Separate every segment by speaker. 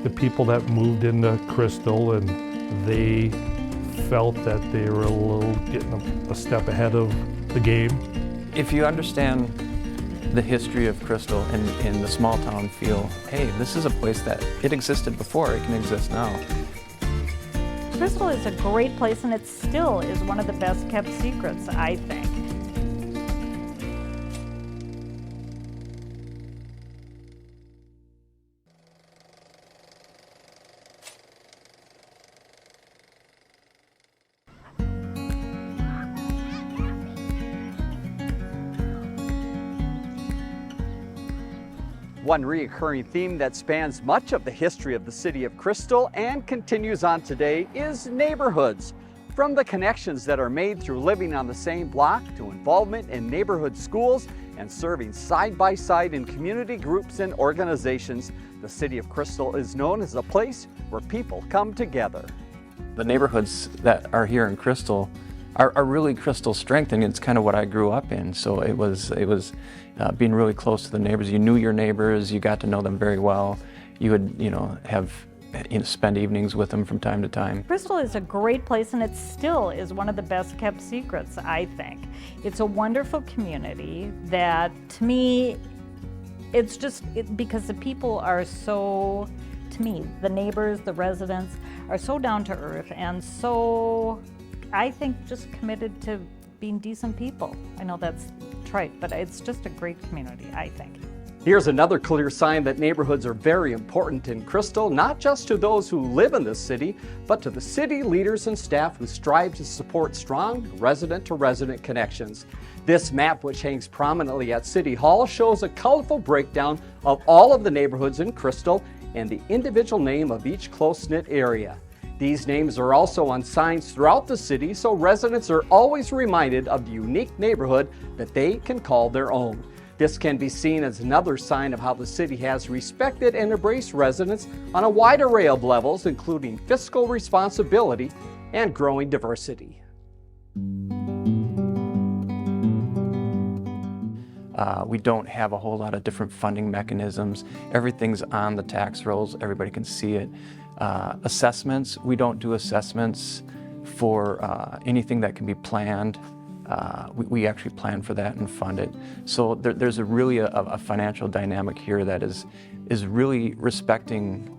Speaker 1: the people that moved into Crystal, and they felt that they were getting a step ahead of the game.
Speaker 2: If you understand the history of Crystal and the small town feel, hey, this is a place that it existed before, it can exist now.
Speaker 3: Crystal is a great place, and it still is one of the best kept secrets, I think.
Speaker 4: One recurring theme that spans much of the history of the city of Crystal and continues on today is neighborhoods. From the connections that are made through living on the same block to involvement in neighborhood schools and serving side by side in community groups and organizations, the city of Crystal is known as a place where people come together.
Speaker 2: The neighborhoods that are here in Crystal are really Crystal's strength, and it's kind of what I grew up in. So it was being really close to the neighbors. You knew your neighbors, you got to know them very well. You would, spend evenings with them from time to time.
Speaker 3: Crystal is a great place, and it still is one of the best kept secrets, I think. It's a wonderful community that, to me, it's just because the people are so, to me, the neighbors, the residents are so down to earth and so, I think, just committed to being decent people. I know that's trite, but it's just a great community, I think.
Speaker 4: Here's another clear sign that neighborhoods are very important in Crystal, not just to those who live in the city, but to the city leaders and staff who strive to support strong resident-to-resident connections. This map, which hangs prominently at City Hall, shows a colorful breakdown of all of the neighborhoods in Crystal and the individual name of each close-knit area. These names are also on signs throughout the city, so residents are always reminded of the unique neighborhood that they can call their own. This can be seen as another sign of how the city has respected and embraced residents on a wide array of levels, including fiscal responsibility and growing diversity.
Speaker 2: We don't have a whole lot of different funding mechanisms. Everything's on the tax rolls, everybody can see it. Assessments, we don't do assessments for anything that can be planned. We actually plan for that and fund it. So there's really a financial dynamic here that is really respecting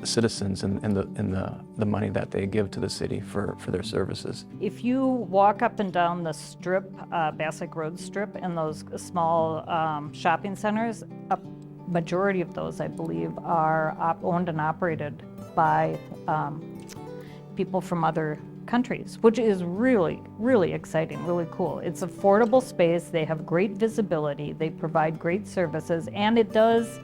Speaker 2: citizens and the money that they give to the city for their services.
Speaker 3: If you walk up and down the strip, Bassick Road strip, and those small shopping centers, a majority of those, I believe, are owned and operated by people from other countries, which is really, really exciting, really cool. It's affordable space, they have great visibility, they provide great services, and it does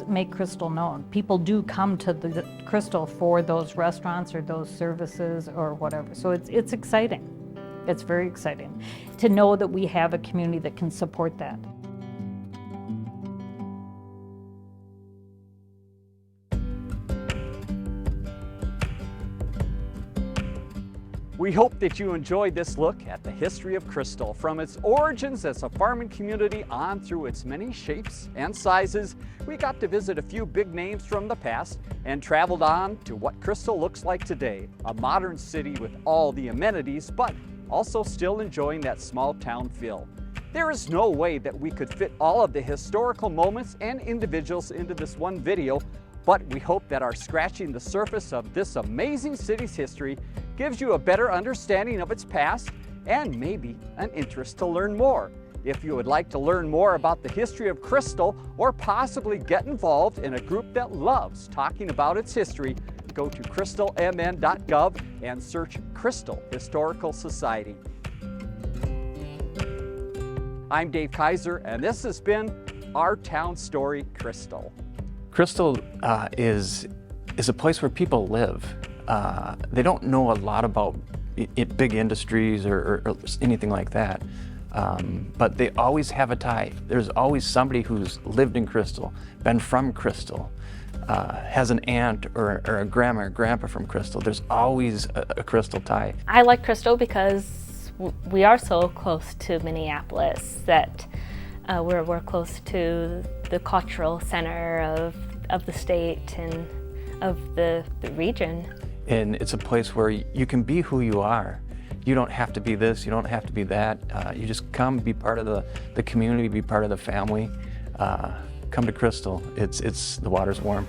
Speaker 3: make Crystal known. People do come to the Crystal for those restaurants or those services or whatever. So it's exciting. It's very exciting to know that we have a community that can support that.
Speaker 4: We hope that you enjoyed this look at the history of Crystal, from its origins as a farming community on through its many shapes and sizes. We got to visit a few big names from the past and traveled on to what Crystal looks like today, a modern city with all the amenities, but also still enjoying that small town feel. There is no way that we could fit all of the historical moments and individuals into this one video, but we hope that our scratching the surface of this amazing city's history gives you a better understanding of its past and maybe an interest to learn more. If you would like to learn more about the history of Crystal or possibly get involved in a group that loves talking about its history, go to crystalmn.gov and search Crystal Historical Society. I'm Dave Kiser, and this has been Our Town Story Crystal.
Speaker 2: Crystal is a place where people live. They don't know a lot about big industries or anything like that, but they always have a tie. There's always somebody who's lived in Crystal, been from Crystal, has an aunt or a grandma or grandpa from Crystal. There's always a Crystal tie.
Speaker 5: I like Crystal because we are so close to Minneapolis that We're close to the cultural center of the state and of the region.
Speaker 2: And it's a place where you can be who you are. You don't have to be this, you don't have to be that. You just come, be part of the community, be part of the family. Come to Crystal. It's the water's warm.